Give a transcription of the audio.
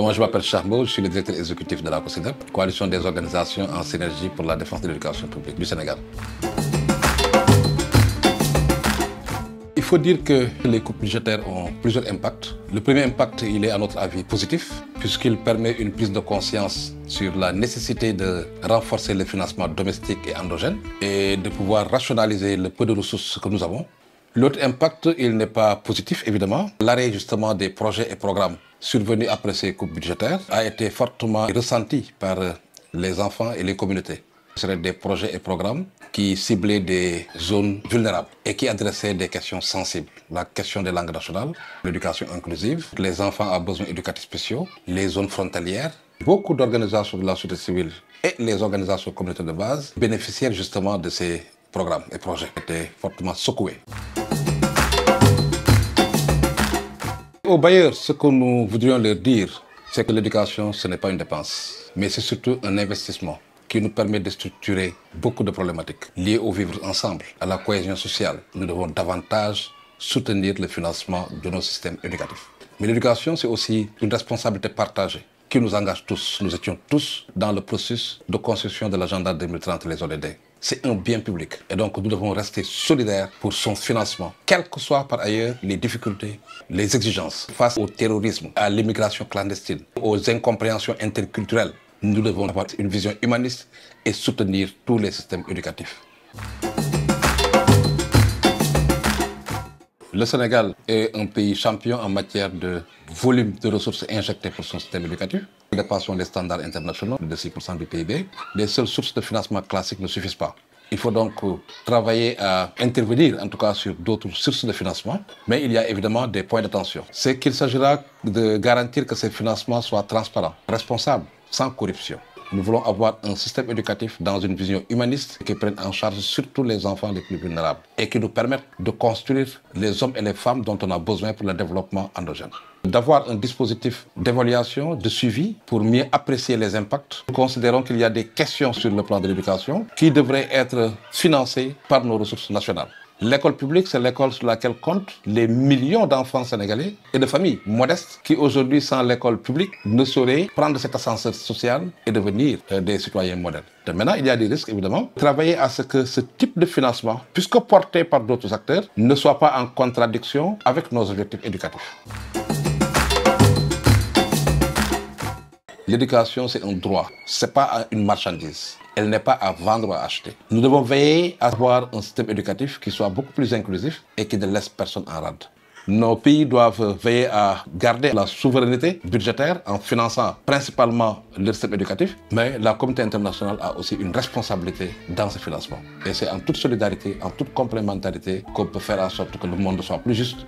Moi, je m'appelle Charmeau, je suis le directeur exécutif de la COSYDEP, Coalition des organisations en synergie pour la défense de l'éducation publique du Sénégal. Il faut dire que les coupes budgétaires ont plusieurs impacts. Le premier impact, il est à notre avis positif, puisqu'il permet une prise de conscience sur la nécessité de renforcer le financement domestique et endogène et de pouvoir rationaliser le peu de ressources que nous avons. L'autre impact, il n'est pas positif, évidemment. L'arrêt justement des projets et programmes survenus après ces coupes budgétaires a été fortement ressenti par les enfants et les communautés. Ce seraient des projets et programmes qui ciblaient des zones vulnérables et qui adressaient des questions sensibles. La question des langues nationales, l'éducation inclusive, les enfants à besoins éducatifs spéciaux, les zones frontalières. Beaucoup d'organisations de la société civile et les organisations communautaires de base bénéficiaient justement de ces programmes et projets qui étaient fortement secoués. Aux bailleurs, ce que nous voudrions leur dire, c'est que l'éducation, ce n'est pas une dépense, mais c'est surtout un investissement qui nous permet de structurer beaucoup de problématiques liées au vivre ensemble, à la cohésion sociale. Nous devons davantage soutenir le financement de nos systèmes éducatifs. Mais l'éducation, c'est aussi une responsabilité partagée qui nous engage tous. Nous étions tous dans le processus de construction de l'agenda 2030 les ODD. C'est un bien public et donc nous devons rester solidaires pour son financement, quelles que soient par ailleurs les difficultés, les exigences face au terrorisme, à l'immigration clandestine, aux incompréhensions interculturelles. Nous devons avoir une vision humaniste et soutenir tous les systèmes éducatifs. Le Sénégal est un pays champion en matière de volume de ressources injectées pour son système éducatif. Nous dépassons les standards internationaux de 6% du PIB. Les seules sources de financement classiques ne suffisent pas. Il faut donc travailler à intervenir, en tout cas, sur d'autres sources de financement. Mais il y a évidemment des points d'attention. C'est qu'il s'agira de garantir que ces financements soient transparents, responsables, sans corruption. Nous voulons avoir un système éducatif dans une vision humaniste qui prenne en charge surtout les enfants les plus vulnérables et qui nous permette de construire les hommes et les femmes dont on a besoin pour le développement endogène. D'avoir un dispositif d'évaluation, de suivi pour mieux apprécier les impacts. Nous considérons qu'il y a des questions sur le plan de l'éducation qui devraient être financées par nos ressources nationales. L'école publique, c'est l'école sur laquelle comptent les millions d'enfants sénégalais et de familles modestes qui aujourd'hui, sans l'école publique, ne sauraient prendre cet ascenseur social et devenir des citoyens modèles. Donc maintenant, il y a des risques, évidemment. Travailler à ce que ce type de financement, puisque porté par d'autres acteurs, ne soit pas en contradiction avec nos objectifs éducatifs. L'éducation, c'est un droit, ce n'est pas une marchandise. Elle n'est pas à vendre ou à acheter. Nous devons veiller à avoir un système éducatif qui soit beaucoup plus inclusif et qui ne laisse personne en rade. Nos pays doivent veiller à garder la souveraineté budgétaire en finançant principalement le système éducatif, mais la communauté internationale a aussi une responsabilité dans ce financement. Et c'est en toute solidarité, en toute complémentarité qu'on peut faire en sorte que le monde soit plus juste.